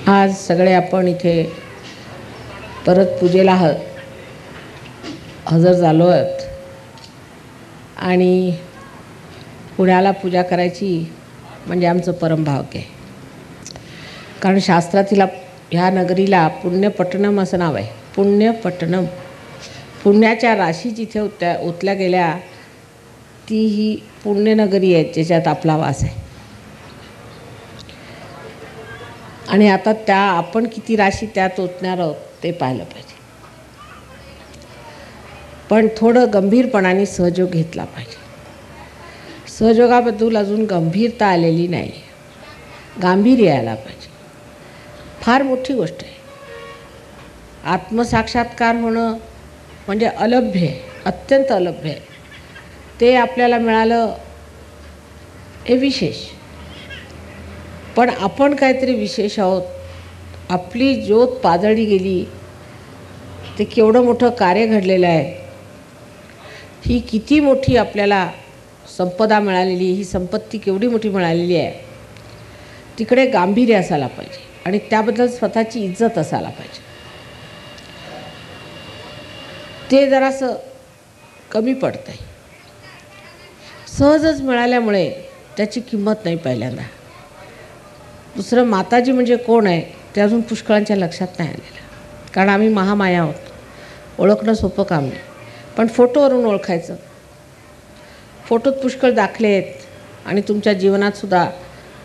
आज सगळे आपण इथे परत पूजेला हजर झालो आहोत आणि पुण्याला पूजा करायची म्हणजे आमचं परमभाग्य आहे. कारण शास्त्रातील ह्या नगरीला पुण्यपट्टणम असं नाव आहे. पुण्यपट्टणम, पुण्याच्या राशी जिथे ओतल्या गेल्या ती ही पुण्यनगरी आहे ज्याच्यात आपला वास आहे. आणि आता त्या आपण किती राशी त्यात ओतणार आहोत ते पाहिलं पाहिजे. पण थोडं गंभीरपणाने सहयोग घेतला पाहिजे. सहयोगाबद्दल अजून गंभीरता आलेली नाही, गांभीर्य यायला पाहिजे. फार मोठी गोष्ट आहे. आत्मसाक्षात्कार होणं म्हणजे अलभ्य आहे, अत्यंत अलभ्य आहे. ते आपल्याला मिळालं हे विशेष. पण आपण काहीतरी विशेष आहोत. आपली ज्योत पाजळली गेली, ते केवढं मोठं कार्य घडलेलं आहे. ही किती मोठी आपल्याला संपदा मिळालेली, ही संपत्ती केवढी मोठी मिळालेली आहे. तिकडे गांभीर्य असायला पाहिजे आणि त्याबद्दल स्वतःची इज्जत असायला पाहिजे. ते जरासं कमी पडतं आहे. सहजच मिळाल्यामुळे त्याची किंमत नाही पहिल्यांदा. दुसरं, माताजी म्हणजे कोण आहे ते अजून पुष्कळांच्या लक्षात नाही आलेलं. कारण आम्ही महामाया आहोत. ओळखणं सोपं काम नाही, पण फोटोवरून ओळखायचं. फोटोत पुष्कळ दाखले आहेत आणि तुमच्या जीवनातसुद्धा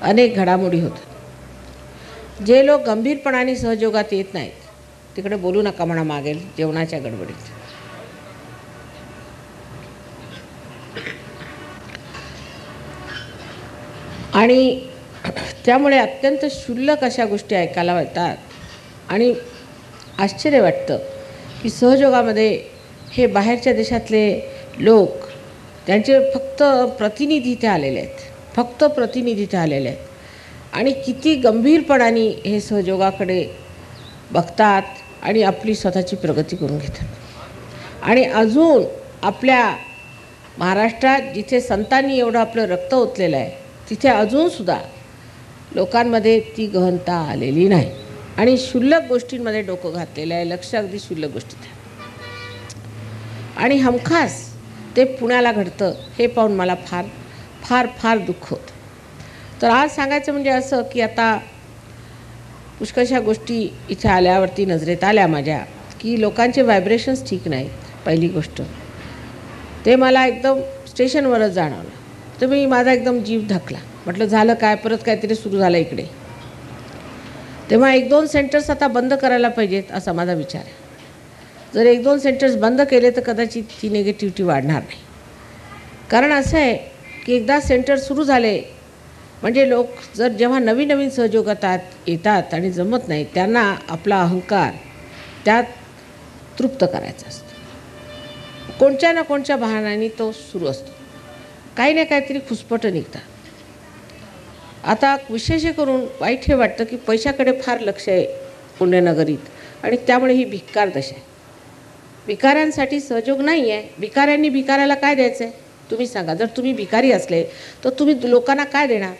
अनेक घडामोडी होतात. जे लोक गंभीरपणाने सहयोगात येत नाहीत तिकडे बोलू नका म्हणा मागेल जेवणाच्या गडबडीत. आणि त्यामुळे अत्यंत क्षुल्लक अशा गोष्टी ऐकायला मिळतात आणि आश्चर्य वाटतं की सहयोगामध्ये हे बाहेरच्या देशातले लोक, त्यांचे फक्त प्रतिनिधी इथे आलेले आहेत, फक्त प्रतिनिधी इथे आलेले आहेत. आणि किती गंभीरपणाने हे सहयोगाकडे बघतात आणि आपली स्वतःची प्रगती करून घेतात. आणि अजून आपल्या महाराष्ट्रात जिथे संतांनी एवढं आपलं रक्त ओतलेलं आहे तिथे अजूनसुद्धा लोकांमध्ये ती गहनता आलेली नाही आणि क्षुल्लक गोष्टींमध्ये डोकं घातलेलं आहे. लक्ष अगदी क्षुल्लक गोष्टीत आहे. आणि हमखास ते पुण्याला घडतं हे पाहून मला फार फार फार दुःख होतं. तर आज सांगायचं म्हणजे असं की आता पुष्कळशा गोष्टी इथे आल्यावरती नजरेत आल्या माझ्या की लोकांचे व्हायब्रेशन्स ठीक नाहीत. पहिली गोष्ट ते मला एकदम स्टेशनवरच जाणवलं. तर मी माझा एकदम जीव धकला. म्हटलं झालं काय, परत काहीतरी सुरू झालं इकडे. तेव्हा 1-2 सेंटर्स आता बंद करायला पाहिजेत असा माझा विचार आहे. जर 1-2 सेंटर्स बंद केले तर कदाचित ती निगेटिव्हिटी वाढणार नाही. कारण असं आहे की एकदा सेंटर सुरू झाले म्हणजे लोक जर जेव्हा नवीन नवीन सहयोगात येतात आणि जमत नाही त्यांना आपला अहंकार त्यात तृप्त करायचा असतो. कोणत्या ना कोणत्या बहाण्याने तो सुरू असतो. काही ना काहीतरी खुसपटं निघतात. आता विशेष करून वाईट हे वाटतं की पैशाकडे फार लक्ष आहे पुण्यनगरीत आणि त्यामुळे ही भिक्कार दशा आहे. भिकाऱ्यांसाठी सहयोग नाही आहे. भिकाऱ्यांनी भिकाऱ्याला काय द्यायचं आहे तुम्ही सांगा. जर तुम्ही भिकारी असले तर तुम्ही लोकांना काय देणार.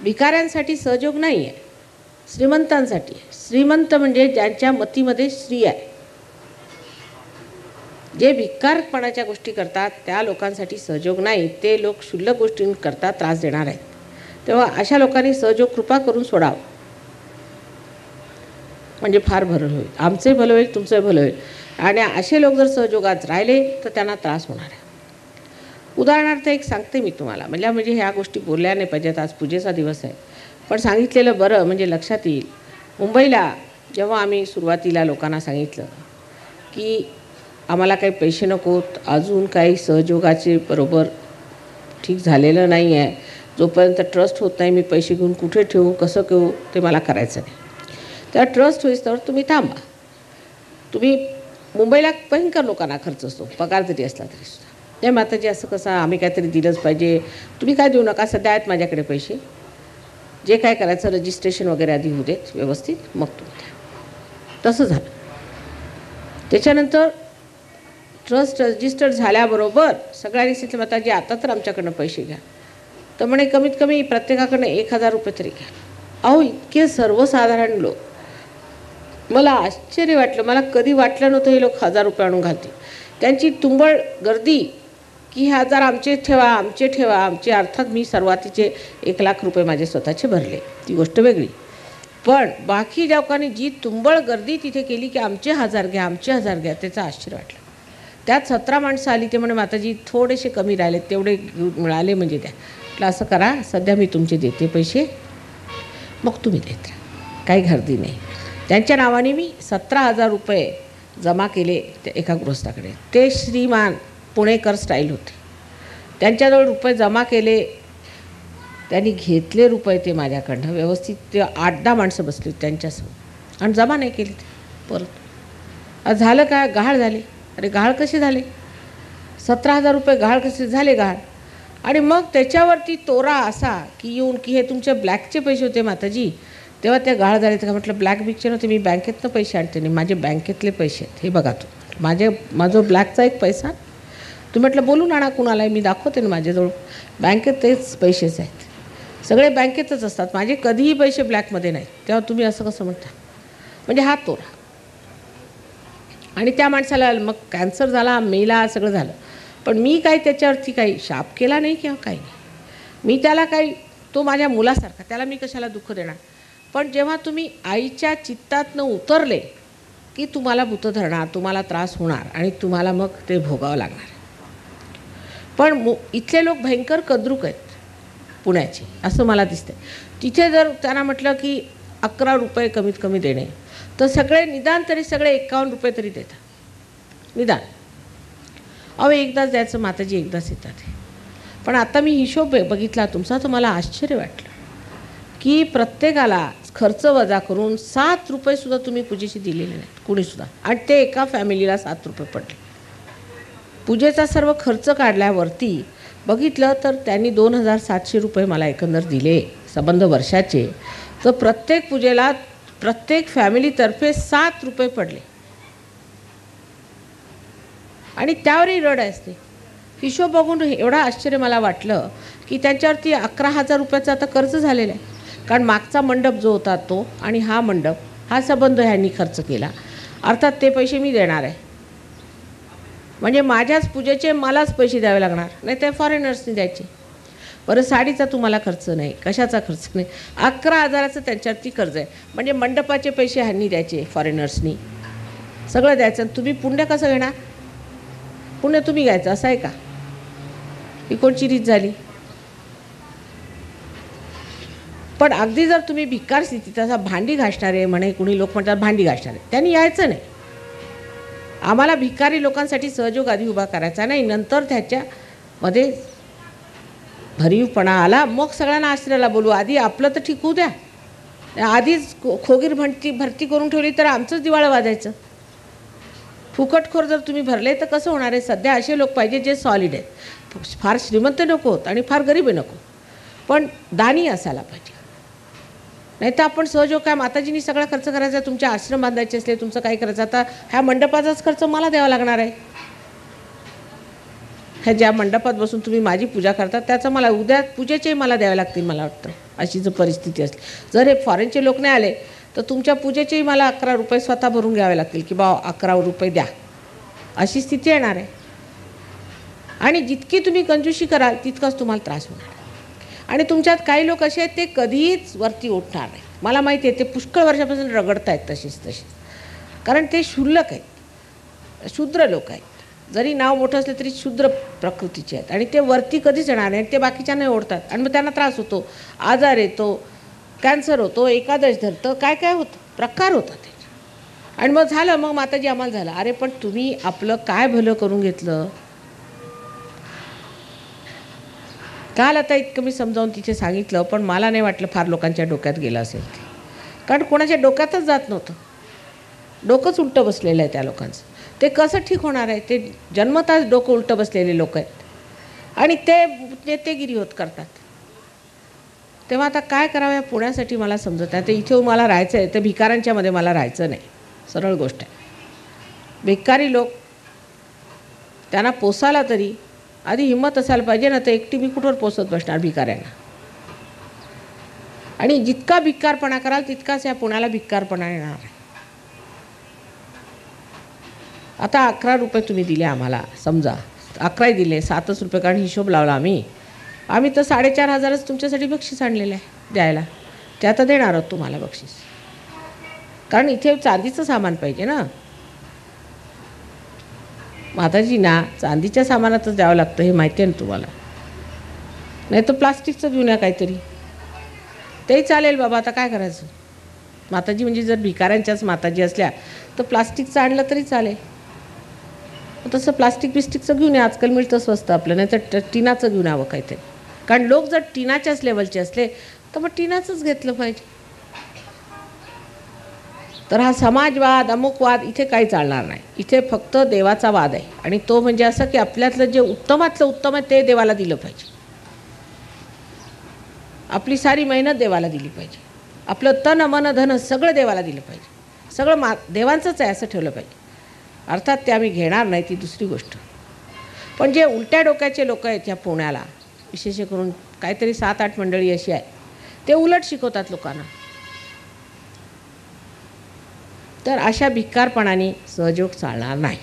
भिकाऱ्यांसाठी सहयोग नाही आहे, श्रीमंतांसाठी आहे. श्रीमंत म्हणजे ज्यांच्या मतीमध्ये श्री आहे. जे भिक्कारपणाच्या गोष्टी करतात त्या लोकांसाठी सहयोग नाही. ते लोक क्षुल्लक गोष्टींकरता त्रास देणार आहेत. तेव्हा अशा लोकांनी सहयोग कृपा करून सोडावं म्हणजे फार भलं होईल. आमचंही भलं होईल, तुमचंही भलं होईल. आणि असे लोक जर सहयोगात राहिले तर त्यांना त्रास होणार आहे. उदाहरणार्थ एक सांगते मी तुम्हाला. म्हणजे ह्या गोष्टी बोलल्या नाही पाहिजेत. आज पूजेचा दिवस आहे पण सांगितलेलं बरं म्हणजे लक्षात येईल. मुंबईला जेव्हा आम्ही सुरुवातीला लोकांना सांगितलं की आम्हाला काही पैसे नकोत, अजून काही सहयोगाचे बरोबर ठीक झालेलं नाही आहे, जोपर्यंत ट्रस्ट होत नाही मी पैसे घेऊन कुठे ठेवू, कसं घेऊ ते मला करायचं नाही. त्या ट्रस्ट होईस्तोवर तुम्ही थांबा. तुम्ही मुंबईला भयंकर लोकांना खर्च असतो पगार जरी असला तरीसुद्धा. नाही माताजी असं कसं, आम्ही काहीतरी दिलंच पाहिजे. तुम्ही काय देऊ नका, सध्या आहेत माझ्याकडे पैसे, जे काय करायचं रजिस्ट्रेशन वगैरे आधी होऊ देत व्यवस्थित, मग तुम्ही द्या. तसं झालं. त्याच्यानंतर ट्रस्ट रजिस्टर झाल्याबरोबर सगळ्यांनी सांगितलं माताजी आता तर आमच्याकडनं पैसे घ्या. तर म्हणे कमीत कमी प्रत्येकाकडनं 1000 रुपये तरी घ्या. अहो इतके सर्वसाधारण लोक, मला आश्चर्य वाटलं. मला कधी वाटलं नव्हतं हे लोक 1000 रुपये आणून घालतील. त्यांची तुंबळ गर्दी की हे 1000 आमचे ठेवा, आमचे ठेवा, आमचे. अर्थात मी सुरुवातीचे 1,00,000 रुपये माझे स्वतःचे भरले, ती गोष्ट वेगळी. पण बाकी लोकांनी जी तुंबळ गर्दी तिथे केली की आमचे 1000 घ्या, आमचे 1000 घ्या, त्याचं आश्चर्य वाटलं. त्यात 17 माणसं आली. ते म्हणे माताजी थोडेसे कमी राहिले, तेवढे मिळाले म्हणजे द्या. म्हटलं असं करा, सध्या मी तुमचे देते पैसे, मग तुम्ही देत राहा, काही गर्दी नाही. त्यांच्या नावाने मी 17,000 रुपये जमा केले ते एका गृहस्थाकडे. ते श्रीमान पुणेकर स्टाईल होते. त्यांच्याजवळ रुपये जमा केले, त्यांनी घेतले रुपये ते माझ्याकडनं व्यवस्थित. ते 8-10 माणसं बसली होती त्यांच्यासमोर आणि जमा नाही केली ते परत. झालं काय, गहाळ झाले. अरे गहाळ कसे झाले, 17,000 रुपये गहाळ कसे झाले गहाळ. आणि मग त्याच्यावरती तोरा असा की येऊन की हे तुमचे ब्लॅकचे पैसे होते माताजी, तेव्हा ते गहाळ झाले. तर म्हटलं ब्लॅक बिकचे नव्हते, मी बँकेतनं पैसे आणते नाही, माझे बँकेतले पैसे आहेत, हे बघा तू. माझं ब्लॅकचा एक पैसा तुम्ही म्हटलं बोलून आणा कुणाला, मी दाखवते ना माझ्याजवळ बँकेत तेच पैसेच आहेत, सगळे बँकेतच असतात माझे, कधीही पैसे ब्लॅकमध्ये नाहीत. तेव्हा तुम्ही असं कसं म्हणता. म्हणजे हा तोरा. आणि त्या माणसाला मग कॅन्सर झाला, मेला, सगळं झालं. पण मी काही त्याच्यावरती काही शाप केला नाही किंवा काही नाही. मी त्याला काही, तो माझ्या मुलासारखा, त्याला मी कशाला दुःख देणार. पण जेव्हा तुम्ही आईच्या चित्तातनं उतरले की तुम्हाला भूत धरणार, तुम्हाला त्रास होणार आणि तुम्हाला मग ते भोगावं लागणार. पण इथले लोक भयंकर कद्रुक आहेत पुण्याचे, असं मला दिसतं. तिथे जर त्यांना म्हटलं की 11 रुपये कमीत कमी देणे, तर सगळे निदान तरी सगळे 51 रुपये तरी देतात निदान. अहो एकदाच द्यायचं माताजी, एकदाच येतात. पण आता मी हिशोब बघितला तुमचा, तर मला आश्चर्य वाटलं की प्रत्येकाला खर्च वजा करून 7 रुपयेसुद्धा तुम्ही पूजेशी दिलेले नाहीत कुणीसुद्धा. आणि ते एका फॅमिलीला 7 रुपये पडले. पूजेचा सर्व खर्च काढल्यावरती बघितलं तर त्यांनी 2,700 रुपये मला एकंदर दिले संबंध वर्षाचे. तर प्रत्येक पूजेला प्रत्येक फॅमिलीतर्फे 7 रुपये पडले. आणि त्यावरही रड असते. हिशोब बघून एवढा आश्चर्य मला वाटलं की त्यांच्यावरती 11,000 रुपयाचं आता कर्ज झालेलं आहे. कारण मागचा मंडप जो होता तो आणि हा मंडप, हा संबंध ह्यांनी खर्च केला. अर्थात ते पैसे मी देणार आहे, म्हणजे माझ्याच पूजेचे मलाच पैसे द्यावे लागणार, नाही ते फॉरेनर्सनी द्यायचे. बरं साडीचा तुम्हाला खर्च नाही, कशाचा खर्च नाही, 11,000चं त्यांच्यावरती कर्ज आहे. म्हणजे मंडपाचे पैसे ह्यांनी द्यायचे, फॉरेनर्सनी सगळं द्यायचं. तुम्ही पुण्य कसं घेणार, पुण्य तुम्ही घ्यायचं असं आहे का. ही कोणची रीत झाली. पण अगदी जर तुम्ही भिकार स्थितीत असा भांडी घासणारे म्हणे, कुणी लोक म्हणतात भांडी घासणारे, त्यांनी यायचं नाही. आम्हाला भिकारी लोकांसाठी सहयोग आधी उभा करायचा नाही, नंतर त्याच्यामध्ये भरीवपणा आला मग सगळ्यांना आश्रयाला बोलू. आधी आपलं तर ठीक होऊ द्या. आधीच खोगीर भरती करून ठेवली तर आमचंच दिवाळं वाजायचं. फुकटखोर जर तुम्ही भरले तर कसं होणार आहे. सध्या असे लोक पाहिजे जे सॉलिड आहेत, फार श्रीमंत नकोत आणि फार गरीब नको, पण दानी असायला पाहिजे. नाही तर आपण सहयोग काय माताजींनी सगळा खर्च करायचा, तुमचे आश्रम बांधायचे असले, तुमचं काय करायचं. आता ह्या मंडपाचाच खर्च मला द्यावा लागणार आहे. ह्या ज्या मंडपात बसून तुम्ही माझी पूजा करता त्याचं मला उद्या पूजेचेही मला द्यावे लागतील मला वाटतं, अशी जर परिस्थिती असली. जर हे फॉरेनचे लोक नाही आले तर तुमच्या पूजेचेही मला 11 रुपये स्वतः भरून घ्यावे लागतील की बा 11 रुपये द्या, अशी स्थिती येणार आहे. आणि जितकी तुम्ही कंजूशी कराल तितकाच तुम्हाला त्रास होणार. आणि तुमच्यात काही लोक असे आहेत ते कधीच वरती उठणार नाही. मला माहिती आहे ते पुष्कळ वर्षापासून रगडत आहेत तशीच, कारण ते क्षुल्लक आहेत, शूद्र लोक आहेत. जरी नाव मोठं असलं तरी शूद्र प्रकृतीचे आहेत आणि ते वरती कधीच येणार नाही. ते बाकीच्यांना ओढतात आणि मग त्यांना त्रास होतो, आजार येतो, कॅन्सर होतो, एकादश धरतं, काय काय होतं, प्रकार होतात ते. आणि मग झालं, मग माताजी आम्हाला झालं. अरे पण तुम्ही आपलं काय भलं करून घेतलं. काल आता इतकं मी समजावून तिथे सांगितलं, पण मला नाही वाटलं फार लोकांच्या डोक्यात गेलं असेल ते, कारण कोणाच्या डोक्यातच जात नव्हतं. डोकंच उलटं बसलेलं आहे त्या लोकांचं. ते कसं ठीक होणार आहे. ते जन्मताच डोकं उलटं बसलेले लोक आहेत आणि ते नेतेगिरी होत करतात. तेव्हा आता काय करावं या पुण्यासाठी मला समजत आहे. ते इथे मला राहायचं आहे, तर भिकाऱ्यांच्यामध्ये मला राहायचं नाही, सरळ गोष्ट आहे. भिकारी लोक त्यांना पोसायला तरी आधी हिंमत असायला पाहिजे ना. तर एकटी मी कुठवर पोसत बसणार भिकाऱ्यांना. आणि जितका भिक्कारपणा कराल तितकाच या पुण्याला भिक्कारपणा येणार आहे. आता 11 रुपये तुम्ही दिले आम्हाला, समजा 11 दिले, 7च रुपये, कारण हिशोब लावला आम्ही तर 4,500च तुमच्यासाठी बक्षीस आणलेलं आहे द्यायला. ते आता देणार आहोत तुम्हाला बक्षीस, कारण इथे चांदीचं सामान पाहिजे ना माताजींना. चांदीच्या सामानातच द्यावं लागतं, हे माहिती आहे ना तुम्हाला. नाही तर प्लास्टिकचं घेऊन या काहीतरी, तेही चालेल बाबा. आता काय करायचं, माताजी म्हणजे जर भिकाऱ्यांच्याच माताजी असल्या तर प्लास्टिकचं आणलं तरी चालेल. तसं प्लास्टिक बिस्टिकचं घेऊन या, आजकाल मिळतं स्वस्त आपलं. नाही तर टिनाचं घेऊन यावं काहीतरी, कारण लोक जर टिनाच्याच लेवलचे असले तर मग टिनाचंच घेतलं पाहिजे. तर हा समाजवाद, अमुकवाद इथे काही चालणार नाही. इथे फक्त देवाचा वाद आहे, आणि तो म्हणजे असं की आपल्यातलं जे उत्तमातलं उत्तम आहे ते देवाला दिलं पाहिजे. आपली सारी मेहनत देवाला दिली पाहिजे, आपलं तन मन धन सगळं देवाला दिलं पाहिजे. सगळं देवांचंच आहे असं ठेवलं पाहिजे. अर्थात ते आम्ही घेणार नाही, ती दुसरी गोष्ट. पण जे उलट्या डोक्याचे लोक आहेत ह्या पुण्याला, विशेष करून काहीतरी 7-8 मंडळी अशी आहे, ते उलट शिकवतात लोकांना. तर अशा भिक्कारपणाने सहयोग चालणार नाही.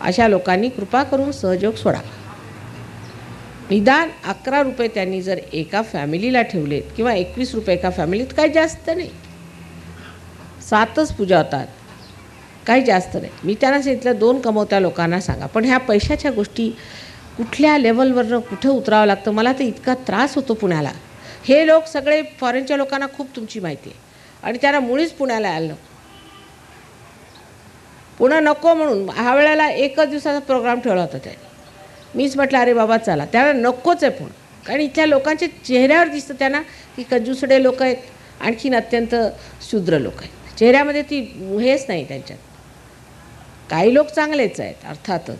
अशा लोकांनी कृपा करून सहयोग सोडावा. निदान 11 रुपये त्यांनी जर एका फॅमिलीला ठेवलेत किंवा 21 रुपये एका फॅमिलीत, काही जास्त नाही. 7च पूजा होतात, काही जास्त नाही. मी त्यांना सांगितलं 2 कमवत्या लोकांना सांगा. पण ह्या पैशाच्या गोष्टी कुठल्या लेवलवरनं कुठं उतरावं लागतं, मला तर इतका त्रास होतो पुण्याला. हे लोक सगळे फॉरेनच्या लोकांना खूप तुमची माहिती आहे, आणि त्यांना मुळीच पुण्याला यायला नको. पुन्हा नको म्हणून ह्या वेळेला 1च दिवसाचा प्रोग्राम ठेवला होता त्यांनी. मीच म्हटलं अरे बाबा चला, त्याला नकोच आहे पुणे. कारण इथल्या लोकांच्या चेहऱ्यावर दिसतं त्यांना की कंजूसडे लोक आहेत, आणखीन अत्यंत शूद्र लोक आहेत. चेहऱ्यामध्ये ती हेच नाही त्यांच्यात. काही लोक चांगलेच आहेत अर्थातच,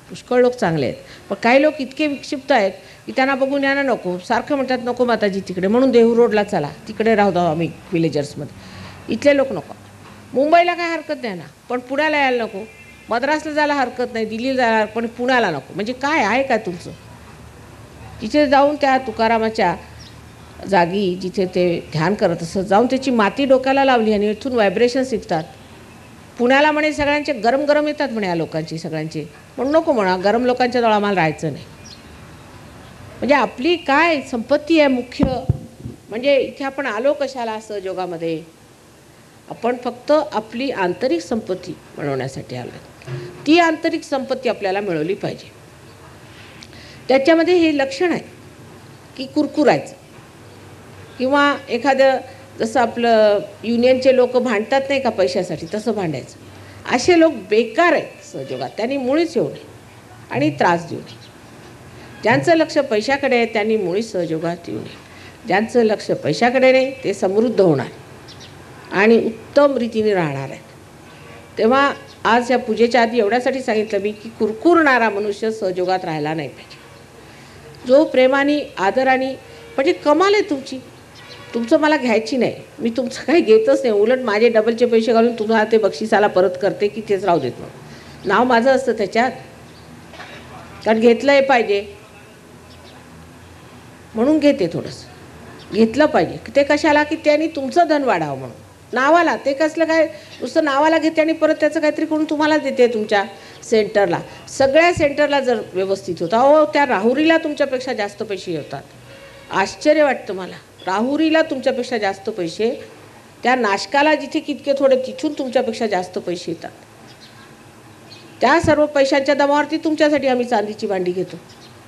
पुष्कळ लोक चांगले आहेत, पण काही लोक इतके विक्षिप्त आहेत की त्यांना बघून यांना नको. सारखं म्हणतात नको माताजी तिकडे, म्हणून देहू रोडला चला, तिकडे राहू द्या आम्ही विलेजर्समध्ये. इथले लोक नको. मुंबईला काय हरकत नाही ना, पण पुण्याला यायला नको. मद्रासला जायला हरकत नाही, दिल्लीला जायला, पण पुण्याला नको. म्हणजे काय आहे का तुमचं? तिथे जाऊन त्या तुकारामाच्या जागी जिथे ते ध्यान करत असत जाऊन त्याची माती डोक्याला लावली आणि इथून व्हायब्रेशन शिकतात. पुण्याला म्हणे सगळ्यांचे गरम गरम येतात म्हणे या लोकांची सगळ्यांची, पण नको म्हणा, गरम लोकांच्या जवळ आम्हाला राहायचं नाही. म्हणजे आपली काय संपत्ती आहे मुख्य, म्हणजे इथे आपण आलो कशाला सहयोगामध्ये? आपण फक्त आपली आंतरिक संपत्ती मिळवण्यासाठी आलो. ती आंतरिक संपत्ती आपल्याला मिळवली पाहिजे. त्याच्यामध्ये हे लक्षण आहे की कुरकुरायचं, किंवा एखादं जसं आपलं युनियनचे लोक भांडतात नाही का पैशासाठी, तसं भांडायचं. असे लोक बेकार आहेत सहयोगात, त्यांनी मुळीच येऊ नये आणि त्रास देऊ नये. ज्यांचं लक्ष पैशाकडे आहे त्यांनी मुळीच सहयोगात येऊ नये. ज्यांचं लक्ष पैशाकडे नाही ते समृद्ध होणार आणि उत्तम रीतीने राहणार आहेत. तेव्हा आज या पूजेच्या आधी एवढ्यासाठी सांगितलं मी की कुरकुरणारा मनुष्य सहयोगात राहायला नाही पाहिजे. जो प्रेमाने आदराने, म्हणजे कमाल आहे तुमची, तुमचं मला घ्यायची नाही, मी तुमचं काही घेतच नाही, उलट माझे डबलचे पैसे घालून तुम्हाला ते बक्षिसाला परत करते की तेच राहू देत. मग नाव माझं असतं त्याच्यात, कारण घेतलं हे पाहिजे म्हणून घेते. थोडंसं घेतलं पाहिजे. ते कशाला? की त्यांनी तुमचं धन वाढावं म्हणून. नावाला ते कसलं काय, नुसतं नावाला घेते आणि परत त्याचं काहीतरी करून तुम्हाला देते तुमच्या सेंटरला. सगळ्या सेंटरला जर व्यवस्थित होता, अहो त्या राहुरीला तुमच्यापेक्षा जास्त पैसे येतात. आश्चर्य वाटतं मला. राहुरीला तुमच्यापेक्षा जास्त पैसे, त्या नाशकाला जिथे कितके थोडे तिथून तुमच्यापेक्षा जास्त पैसे येतात. त्या सर्व पैशांच्या दमावरती तुमच्यासाठी आम्ही चांदीची भांडी घेतो.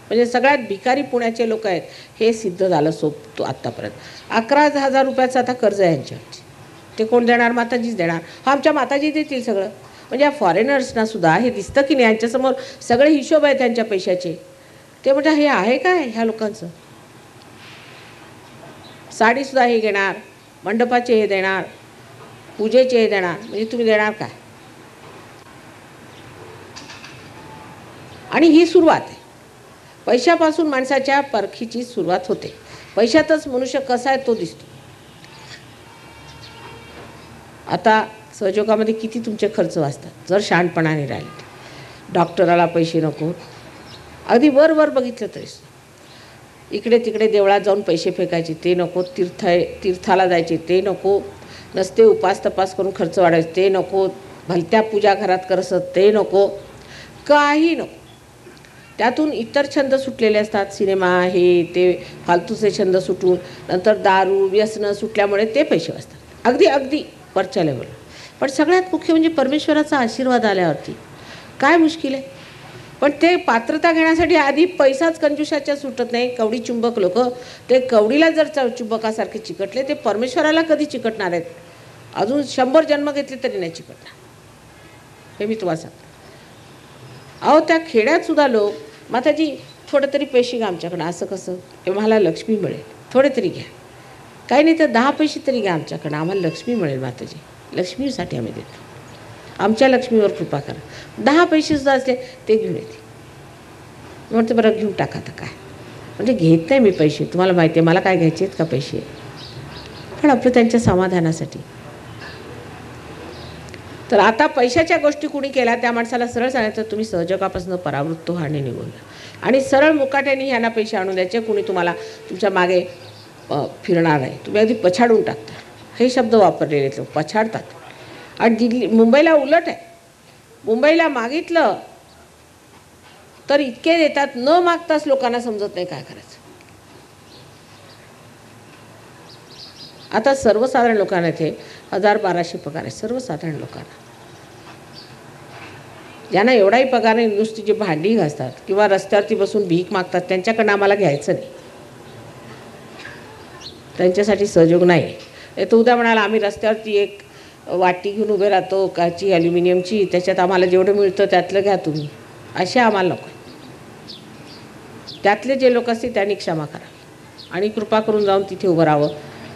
म्हणजे सगळ्यात भिकारी पुण्याचे लोक आहेत हे सिद्ध झालं सोपतो आत्तापर्यंत. 11,000 रुपयाचं आता कर्ज आहे यांच्यावरची. ते कोण देणार? माताजीच देणार. हा आमच्या माताजी देतील सगळं. म्हणजे या फॉरेनर्सना सुद्धा हे दिसतं की नाही, यांच्यासमोर सगळे हिशोब आहेत त्यांच्या पैशाचे. ते म्हणतात हे आहे काय ह्या लोकांचं? साडीसुद्धा हे घेणार, मंडपाचे हे देणार, पूजेचे हे देणार, म्हणजे तुम्ही देणार काय? आणि ही सुरुवात आहे. पैशापासून माणसाच्या परखीची सुरुवात होते. पैशातच मनुष्य कसा आहे तो दिसतो. आता सहयोगामध्ये किती तुमचे खर्च वाचतात जर शहाणपणाने राहिले. डॉक्टराला पैसे नको, अगदी वर बघितलं तरी इकडे तिकडे देवळात जाऊन पैसे फेकायचे ते नको, तीर्थाला जायचे ते नको, नसते उपास तपास करून खर्च वाढायचे ते नको, भलत्या पूजा घरात करसत ते नको, काही नको. त्यातून इतर छंद सुटलेले असतात, सिनेमा हे ते फालतूचे छंद सुटून नंतर दारू व्यसनं सुटल्यामुळे ते पैसे वाचतात अगदी वरच्या लेवलला. पण सगळ्यात मुख्य म्हणजे परमेश्वराचा आशीर्वाद आल्यावरती काय मुश्किल आहे. पण ते पात्रता घेण्यासाठी आधी पैसाच कंजूसाच्या सुटत नाही. कवडी चुंबक लोक ते कवडीला जर चुंबकासारखे चिकटले ते परमेश्वराला कधी चिकटणार आहेत. अजून 100 जन्म घेतले तरी नाही चिकटणार, हे मी तुम्हाला सांगतो. अहो त्या खेड्यात सुद्धा लोक, माताजी थोडं तरी पैसे घ्या आमच्याकडं. असं कसं? मला लक्ष्मी मिळेल, थोडे तरी घ्या. काही नाही तर 10 पैसे तरी घ्या आमच्याकडं, आम्हाला लक्ष्मी मिळेल. माताजी लक्ष्मीसाठी आम्ही देतो, आमच्या लक्ष्मीवर कृपा करा. 10 पैसे सुद्धा असले ते घेऊन येते. म्हणते बरं घेऊन टाका. आता काय म्हणजे घेत नाही मी पैसे, तुम्हाला माहिती आहे मला काय घ्यायचे आहेत का पैसे, पण आपलं त्यांच्या समाधानासाठी. तर आता पैशाच्या गोष्टी कुणी केल्या त्या माणसाला सरळ सांगायचं तुम्ही सहजगापासून परावृत्त व्हा आणि निघून जा. आणि सरळ मुकाट्याने ह्यांना पैसे आणून द्यायचे. कुणी तुम्हाला तुमच्या मागे फिरणार नाही, तुम्ही अगदी पछाडून टाकता. हे शब्द वापरलेले आहेत, पछाडतात. आणि मुंबईला उलट आहे. मुंबईला मागितलं तर इतके देतात, न मागताच लोकांना समजत नाही काय करायचं. आता सर्वसाधारण लोकांना इथे 1000-1200 पगार आहे. सर्वसाधारण लोकांना ज्यांना एवढाही पगार नाही, नुसती जी भांडी घासतात किंवा रस्त्यावरती बसून भीक मागतात त्यांच्याकडनं आम्हाला घ्यायचं नाही, त्यांच्यासाठी सहयोग नाही. तर उद्या म्हणाला आम्ही रस्त्यावरती एक वाटी घेऊन उभे राहतो काची ॲल्युमिनियमची, त्याच्यात आम्हाला जेवढं मिळतं त्यातलं घ्या तुम्ही, असे आम्हाला नको. त्यातले जे लोक असतील त्यांनी क्षमा करा आणि कृपा करून जाऊन तिथे उभं राहावं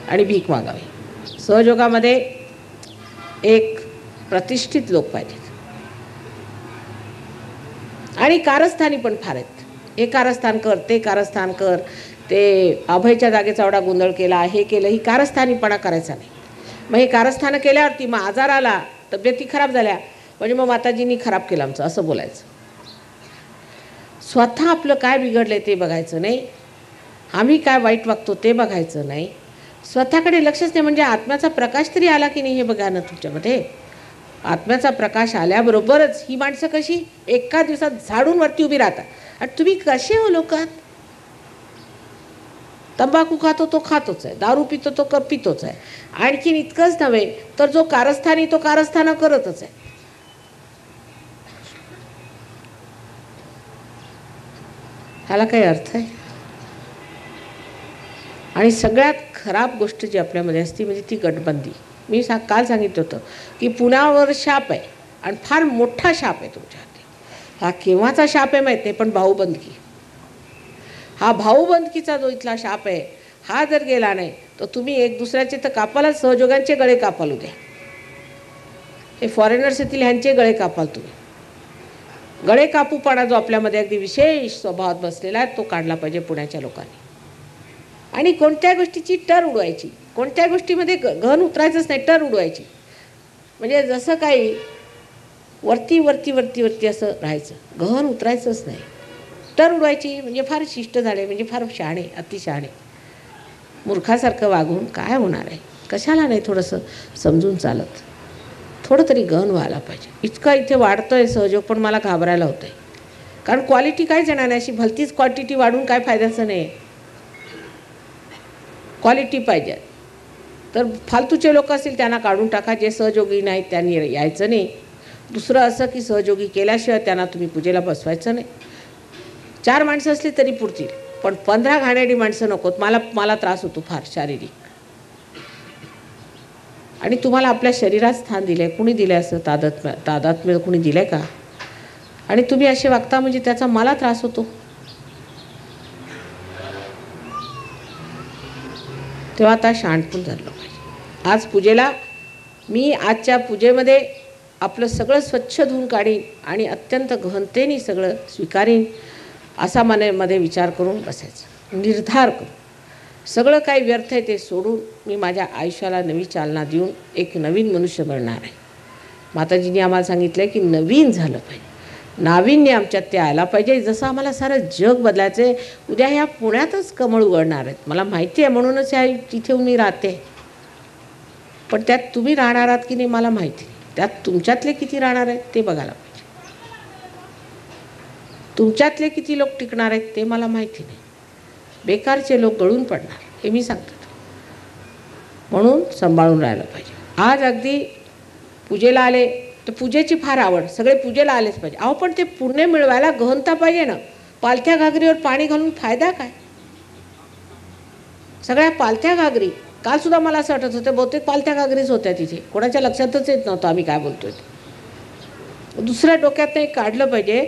आणि भीक मागावी. सहयोगामध्ये एक प्रतिष्ठित लोक पाहिजेत आणि कारस्थानी पण फार आहेत. हे कारस्थान कर, ते कारस्थान कर, ते अभयच्या जागेचा एवढा गोंधळ केला, हे केलं, ही कारस्थानीपणा करायचा नाही. मग हे कारस्थानं केल्यावरती मग आजार आला, तब्येती खराब झाल्या म्हणजे मग माताजींनी खराब केलं आमचं असं बोलायचं. स्वतः आपलं काय बिघडलं ते बघायचं नाही, आम्ही काय वाईट वागतो ते बघायचं नाही, स्वतःकडे लक्षच नाही. म्हणजे आत्म्याचा प्रकाश तरी आला की नाही हे बघा ना तुमच्यामध्ये. आत्म्याचा प्रकाश आल्याबरोबरच ही माणसं कशी एका दिवसात झाडून वरती उभी राहतात. आणि तुम्ही कसे हो लोकात, तंबाखू खातो तो खातोच आहे, दारू पितो तो पितोच आहे, आणखीन इतकंच नव्हे तर जो कारस्थानी तो कारस्थानं करतच आहे. ह्याला काही अर्थ आहे? आणि सगळ्यात खराब गोष्ट जी आपल्यामध्ये असते म्हणजे ती गटबंदी. मी काल सांगितलं होतं की पुण्यावर शाप आहे आणि फार मोठा शाप आहे तुमच्या हाती. हा केव्हाचा शाप आहे माहीत नाही, पण भाऊबंदकी, हा भाऊबंदकीचा जो इथला शाप आहे हा जर गेला नाही तर तुम्ही एक दुसऱ्याचे तर कापाला, सहयोगांचे गळे कापाल उद्या. हे फॉरेनर्स येथील ह्यांचे गळे कापाल तुम्ही. गळे कापूपणा जो आपल्यामध्ये अगदी विशेष स्वभावात बसलेला आहे तो काढला पाहिजे पुण्याच्या लोकांनी. आणि कोणत्या गोष्टीची टर उडवायची, कोणत्या गोष्टीमध्ये गहन उतरायचंच नाही, टर उडवायची. म्हणजे जसं काही वरती वरती वरती वरती असं राहायचं, गहन उतरायचंच नाही, टर उडवायची. म्हणजे फार शिष्ट झाले, म्हणजे फार शहाणे, अतिशहाणे. मूर्खासारखं वागून काय होणार आहे, कशाला नाही थोडंसं समजून चालत. थोडं तरी गहन व्हायला पाहिजे. इतका इथे वाढतं आहे सहयोग पण मला घाबरायला होतं आहे. कारण क्वालिटी काहीच येणार नाही, अशी भलतीच क्वांटिटी वाढून काय फायद्याचं नाही. क्वालिटी पाहिजे. तर फालतूचे लोक असतील त्यांना काढून टाका, जे सहयोगी नाहीत त्यांनी यायचं नाही. दुसरं असं की सहयोगी केल्याशिवाय त्यांना तुम्ही पूजेला बसवायचं नाही. 4 माणसं असली तरी पुरतील, पण 15 घाणेरडी माणसं नकोत. मला त्रास होतो फार शारीरिक. आणि तुम्हाला आपल्या शरीरात स्थान दिलं आहे, कुणी दिलं आहे असं तादात्म्य कुणी दिलं आहे का? आणि तुम्ही असे वागता म्हणजे त्याचा मला त्रास होतो. तेव्हा आता शहाणपण झालं पाहिजे. आज पूजेला मी आजच्या पूजेमध्ये आपलं सगळं स्वच्छ धुवून काढीन आणि अत्यंत गहनतेने सगळं स्वीकारीन असा मनामध्ये विचार करून बसायचं, निर्धार करून. सगळं काही व्यर्थ आहे ते सोडून मी माझ्या आयुष्याला नवी चालना देऊन एक नवीन मनुष्य बनणार आहे. माताजींनी आम्हाला सांगितलं की नवीन झालं पाहिजे. नाविन्य आमच्यात ते आला पाहिजे. जसं आम्हाला सारं जग बदलायचं आहे. उद्या ह्या पुण्यातच कमळ उघडणार आहेत, मला माहिती आहे, म्हणूनच ह्या तिथे मी राहते. पण त्यात तुम्ही राहणार आहात की नाही मला माहिती नाही. त्यात तुमच्यातले किती राहणार आहेत ते बघायला पाहिजे. तुमच्यातले किती लोक टिकणार आहेत ते मला माहिती नाही. बेकारचे लोक गळून पडणार हे मी सांगतो. म्हणून सांभाळून राहायला पाहिजे. आज अगदी पूजेला आले तर पूजेची फार आवड, सगळे पूजेला आलेच पाहिजे. अहो पण ते पुण्य मिळवायला गहनता पाहिजे ना. पालथ्या घागरीवर पाणी घालून फायदा काय? सगळ्या पालथ्या घागरी, कालसुद्धा मला असं वाटत होतं बहुतेक पालथ्या घागरीच होत्या तिथे, कोणाच्या लक्षातच येत नव्हतं आम्ही काय बोलतोय. दुसऱ्या डोक्यात एक काढलं पाहिजे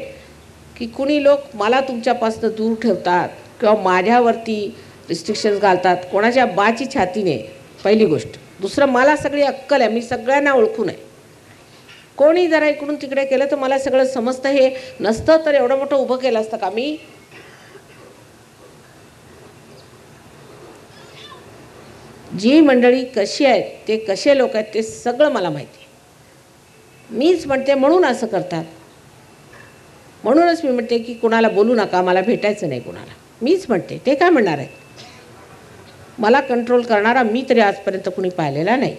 की कुणी लोक मला तुमच्यापासून दूर ठेवतात किंवा माझ्यावरती रिस्ट्रिक्शन्स घालतात, कोणाच्या बाची छाती नाही, पहिली गोष्ट. दुसरं, मला सगळी अक्कल आहे, मी सगळ्यांना ओळखून आहे. कोणी जरा इकडून तिकडे केलं तर मला सगळं समजतं. हे नसतं तर एवढं मोठं उभं केलं असतं का मी? जी मंडळी कशी आहेत, ते कसे लोक आहेत ते सगळं मला माहिती आहे. मीच म्हणते म्हणून असं करतात. म्हणूनच मी म्हणते की कुणाला बोलू नका, मला भेटायचं नाही कुणाला. मीच म्हणते, ते काय म्हणणार आहेत? मला कंट्रोल करणारा मी तरी आजपर्यंत कुणी पाहिलेला नाही,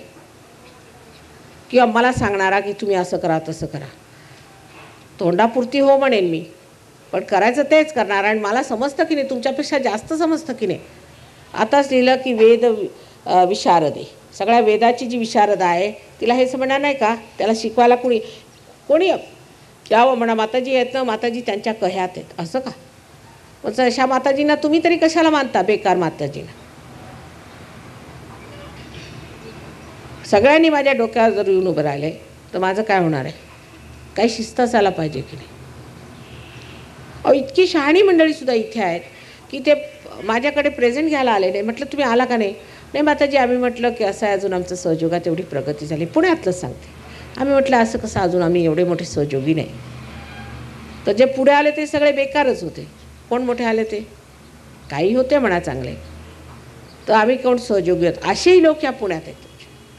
किंवा मला सांगणारा की तुम्ही असं करा तसं करा. तोंडापुरती हो म्हणेन मी, पण करायचं तेच करणार. आणि मला समजतं की नाही, तुमच्यापेक्षा जास्त समजतं की नाही. आताच लिहिलं की वेद विशारदे, सगळ्या वेदाची जी विशारद आहे तिला हे समजणार नाही का? त्याला शिकवायला कोणी द्यावं म्हणा. माताजी आहेत ना, माताजी त्यांच्या कह्यात आहेत असं का? मग अशा माताजींना तुम्ही तरी कशाला मानता? बेकार माताजींना. सगळ्यांनी माझ्या डोक्यावर जर येऊन उभं राहिले तर माझं काय होणार आहे? काही शिस्त असायला पाहिजे की नाही? अहो इतकी शहाणी मंडळीसुद्धा इथे आहेत की ते माझ्याकडे प्रेझेंट घ्यायला आले नाही. म्हटलं तुम्ही आला का नाही? नाही माताजी, आम्ही म्हटलं की असं आहे, अजून आमचं सहयोगात एवढी प्रगती झाली. पुण्यातलंच सांगते. आम्ही म्हटलं असं कसं, अजून आम्ही एवढे मोठे सहयोगी नाही. तर जे पुढे आले ते सगळे बेकारच होते. कोण मोठे आले ते? काही होते म्हणा चांगले, तर आम्ही कोण सहयोगी आहेत? असेही लोक या पुण्यात आहेत.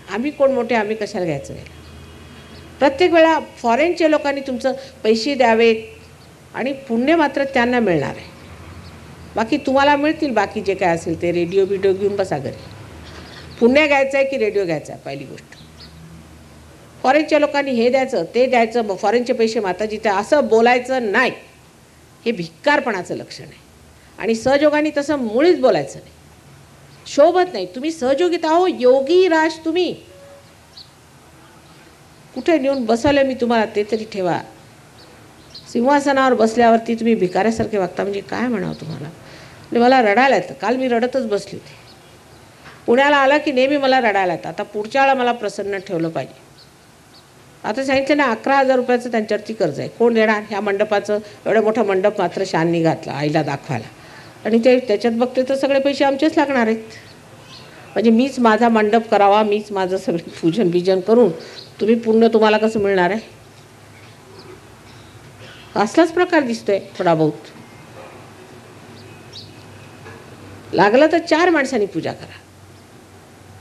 आम्ही कोण मोठे, आम्ही कशाला घ्यायचं घ्यायला? प्रत्येक वेळा फॉरेनच्या लोकांनी तुमचं पैसे द्यावेत आणि पुण्य मात्र त्यांना मिळणार आहे. बाकी तुम्हाला मिळतील, बाकी जे काय असेल ते रेडिओ बिडिओ घेऊन बसा घरी. पुण्य घ्यायचं आहे की रेडिओ घ्यायचा आहे? पहिली गोष्ट. फॉरेनच्या लोकांनी हे द्यायचं ते द्यायचं, मग फॉरेनचे पैसे माताजी त्या, असं बोलायचं नाही. हे भिक्कारपणाचं लक्षण आहे. आणि सहयोगाने तसं मुळीच बोलायचं नाही, शोभत नाही. तुम्ही सहयोगित आहो, योगी राज तुम्ही. कुठे नेऊन बसवलं मी तुम्हाला ते तरी ठेवा. सिंहासनावर बसल्यावरती तुम्ही भिकाऱ्यासारखे वागता म्हणजे काय म्हणावं तुम्हाला? म्हणजे मला रडायला येतं. काल मी रडतच बसली होती. पुण्याला आला की नेहमी मला रडायला येतं. आता पुढच्या वेळा मला प्रसन्न ठेवलं पाहिजे. आता सांगितलं ना 11,000 रुपयाचं त्यांच्यावरती कर्ज आहे. कोण देणार? ह्या मंडपाचं, एवढं मोठं मंडप मात्र शाननी घातला आईला दाखवायला, आणि ते त्याच्यात बघते तर सगळे पैसे आमचेच लागणार आहेत. म्हणजे मीच माझा मंडप करावा, मीच माझं सगळं पूजन बिजन करून तुम्ही पुण्य तुम्हाला कसं मिळणार आहे? असलाच प्रकार दिसतोय थोडा बहुत. लागलं तर 4 माणसांनी पूजा करा,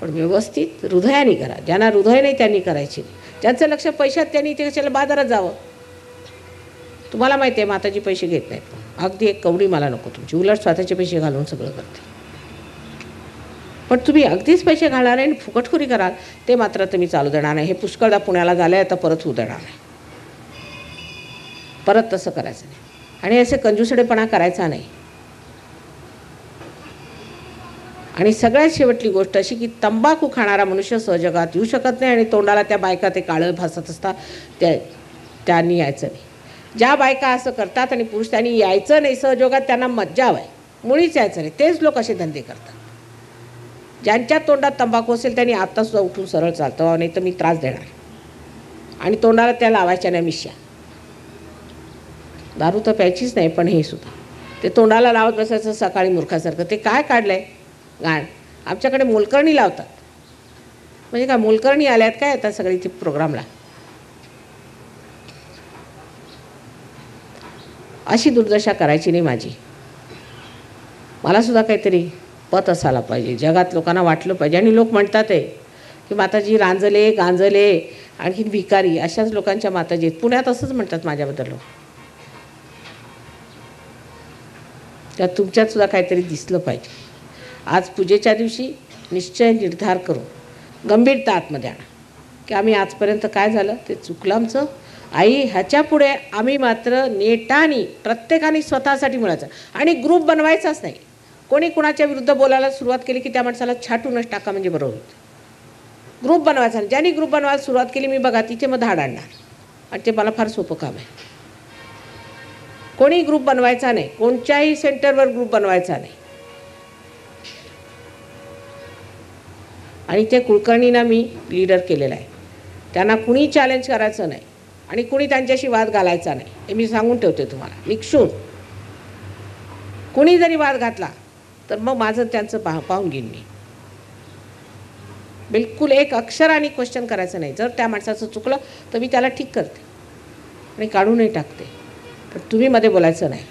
पण व्यवस्थित हृदयाने करा. ज्यांना हृदय नाही त्यांनी करायची. ज्यांचं लक्ष पैशात त्यांनी ते कशाला बाजारात जावं? तुम्हाला माहिती आहे माताजी पैसे घेत नाहीत. अगदी एक कवडी मला नको तुमची, उलट स्वतःचे पैसे घालून सगळं करते. पण तुम्ही अगदीच पैसे घालणार आणि फुकटखोरी कराल ते मात्र तुम्ही चालू देणार नाही. हे पुष्कळदा पुण्याला झालं आहे, आता परत होऊ देणार नाही. परत तसं करायचं नाही आणि असे कंजूसडेपणा करायचा नाही. आणि सगळ्यात शेवटली गोष्ट अशी की तंबाखू खाणारा मनुष्य सहजगात येऊ शकत नाही. आणि तोंडाला त्या बायका ते काळं भासत असतात त्यांनी यायचं नाही. ज्या बायका असं करतात आणि पुरुष त्यांनी यायचं नाही सहजोगात, त्यांना मज्जा हवं आहे, मुळीच यायचं नाही. तेच लोक असे धंदे करतात. ज्यांच्या तोंडात तंबाखू असेल त्यांनी आत्तासुद्धा उठून सरळ चालतं, नाही तर मी त्रास देणार. आणि तोंडाला त्या लावायच्या नाही मिश्या. दारू तर प्यायचीच नाही, पण हे सुद्धा ते तोंडाला लावत बसायचं सकाळी मूर्खासारखं. ते काय काढलं आहे गाण? आमच्याकडे मोलकरणी लावतात. म्हणजे काय मोलकरणी आल्यात काय आता सगळी ती प्रोग्रामला? अशी दुर्दशा करायची नाही माझी. मला सुद्धा काहीतरी पत असायला पाहिजे. जगात लोकांना वाटलं पाहिजे. आणि लोक म्हणतात आहे की माताजी रांजले गांजले आणखीन भिकारी अशाच लोकांच्या माताजी आहेत. पुण्यात असंच म्हणतात माझ्याबद्दल लोक. त्यात तुमच्यातसुद्धा काहीतरी दिसलं पाहिजे. आज पूजेच्या दिवशी निश्चय निर्धार करू, गंभीरता आतमध्ये आणा की आम्ही आजपर्यंत काय झालं ते चुकलं आमचं. आई ह्याच्या पुढे आम्ही मात्र नेटाने प्रत्येकाने स्वतःसाठी मिळायचं आणि ग्रुप बनवायचाच नाही. कोणी कुणाच्या विरुद्ध बोलायला सुरुवात केली की त्या माणसाला छाटूनच टाका म्हणजे बरोबर होतं. ग्रुप बनवायचा नाही. ज्यांनी ग्रुप बनवायला सुरुवात केली मी बघा तिथे मग धाड आणणार आणि ते मला फार सोपं काम आहे. कोणी ग्रुप बनवायचा नाही, कोणत्याही सेंटरवर ग्रुप बनवायचा नाही. आणि ते कुलकर्णींना मी लीडर केलेलं आहे. त्यांना कुणी चॅलेंज करायचं नाही आणि कुणी त्यांच्याशी वाद घालायचा नाही हे मी सांगून ठेवते तुम्हाला निक्षून. कुणी जरी वाद घातला तर मग माझं त्यांचं पाहून घेईन मी. बिलकुल एक अक्षराने क्वेश्चन करायचं नाही. जर त्या माणसाचं चुकलं तर मी त्याला ठीक करते आणि काढूनही टाकते, पण तुम्ही मध्ये बोलायचं नाही.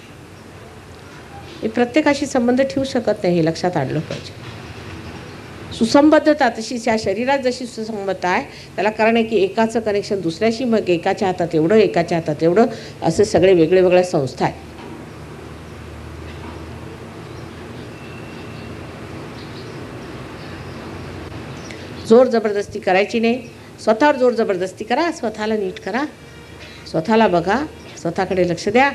मी प्रत्येकाशी संबंध ठेवू शकत नाही हे लक्षात आणलं पाहिजे. सुसंबद्धता तशीच या शरीरात जशी सुसंबद्धता आहे त्याला कारण आहे की एकाचं कनेक्शन दुसऱ्याशी, मग एकाच्या हातात एवढं एकाच्या हातात एवढं असे सगळे वेगळे वेगळ्या संस्था आहेत. जोर जबरदस्ती करायची नाही. स्वतःवर जोर जबरदस्ती करा, स्वतःला नीट करा, स्वतःला बघा, स्वतःकडे लक्ष द्या.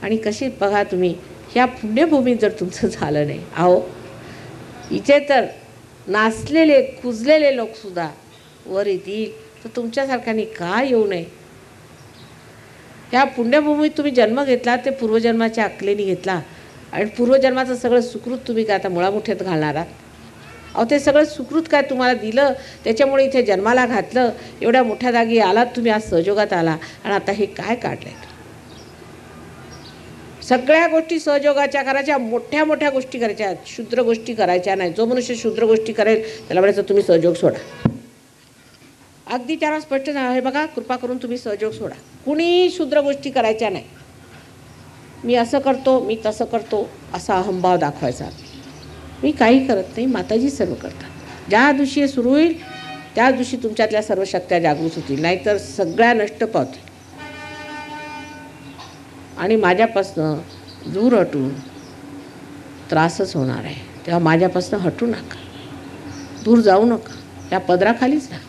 आणि कशी बघा तुम्ही ह्या पुण्यभूमीत जर तुमचं झालं नाही, अहो इथे तर नाचलेले कुजलेले लोकसुद्धा वर येतील, तर तुमच्यासारख्याने का येऊ नये. ह्या पुण्यभूमीत तुम्ही जन्म घेतला ते पूर्वजन्माच्या अक्कलेने घेतला आणि पूर्वजन्माचं सगळं सुकृत तुम्ही काय आता मुळामुठ्यात घालणार आहात. अहो ते सगळं सुकृत काय तुम्हाला दिलं त्याच्यामुळे इथे जन्माला घातलं, एवढ्या मोठ्या जागी आलात तुम्ही, आज सहयोगात आला आणि आता हे काय काढलंय. सगळ्या गोष्टी सहयोगाच्या करायच्या, मोठ्या मोठ्या गोष्टी करायच्या, क्षुद्र गोष्टी करायच्या नाही. जो मनुष्य क्षुद्र गोष्टी करेल त्याला म्हणायचं तुम्ही सहयोग सोडा. अगदी त्याला स्पष्ट हे बघा, कृपा करून तुम्ही सहयोग सोडा. कुणी क्षुद्र गोष्टी करायच्या नाही. मी असं करतो, मी तसं करतो असा अहंभाव दाखवायचा. मी काही करत नाही, माताजी सर्व करतात. ज्या दिवशी सुरू होईल त्या दिवशी तुमच्यातल्या सर्व शक्त्या जागृत होतील, नाहीतर सगळ्या नष्ट पावतील. आणि माझ्यापासनं दूर हटून त्रासच होणार आहे. तेव्हा माझ्यापासनं हटू नका, दूर जाऊ नका, या पदराखालीच राहा.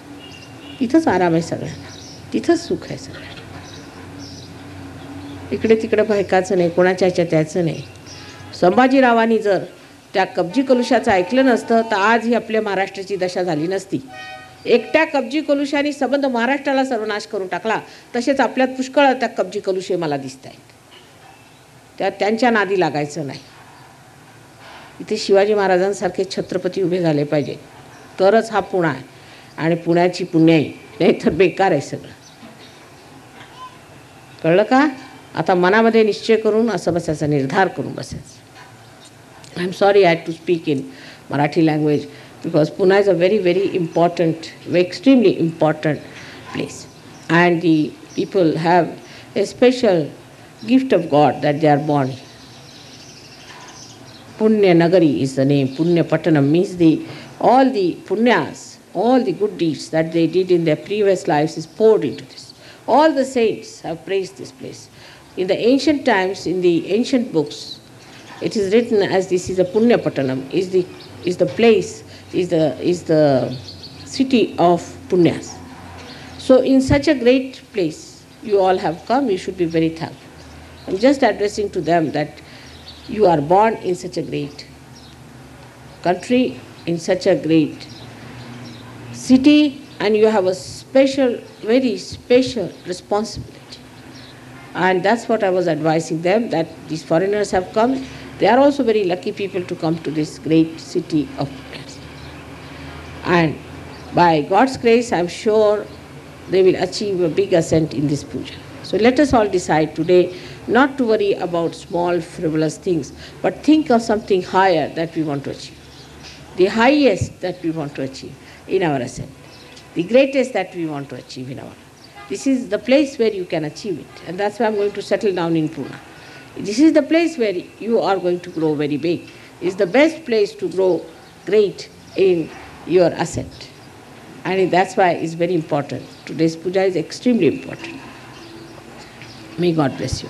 तिथंच आराम आहे सगळ्यांना, तिथंच सुख आहे सगळ्यांना. इकडे तिकडे भयकाचं नाही, कोणाच्या ह्याच्यात यायचं नाही. संभाजीरावांनी जर त्या कब्जी कलुशाचं ऐकलं नसतं तर आज ही आपल्या महाराष्ट्राची दशा झाली नसती. एकट्या कब्जी कलुशाने संबंध महाराष्ट्राला सर्वनाश करून टाकला. तसेच आपल्यात पुष्कळ त्या कब्जी कलुशे मला दिसत आहेत. त्यांच्या नादी लागायचं नाही. इथे शिवाजी महाराजांसारखे छत्रपती उभे झाले पाहिजे, तरच हा पुणा आहे आणि पुण्याची पुण्याई, नाही तर बेकार आहे सगळं. कळलं का. आता मनामध्ये निश्चय करून असं बसायचा, निर्धार करून बसायचं. I am sorry I had to speak in Marathi language because Pune is a very, very important, extremely important place. And the people have a special gift of God that they are born. Punya Nagari is the name. Punya Patanam means all the punyas, all the good deeds that they did in their previous lives is poured into this. All the saints have praised this place. In the ancient times, in the ancient books, it is written as this is a Punya Patanam, is the place, is the city of punyas. So in such a great place you all have come, you should be very thankful. I'm just addressing to them that you are born in such a great country, in such a great city, and you have a special, very special responsibility. And that's what I was advising them, that these foreigners have come. They are also very lucky people to come to this great city of punyas. And by God's grace, I'm sure they will achieve a big ascent in this puja. So let us all decide today not to worry about small frivolous things, but think of something higher that we want to achieve. The highest that we want to achieve in our ascent. The greatest that we want to achieve in our. This is the place where you can achieve it. And that's why I'm going to settle down in Pune. This is the place where you are going to grow very big. It's the best place to grow great in your ascent. And that's why it's very important. Today's puja is extremely important. May God bless you.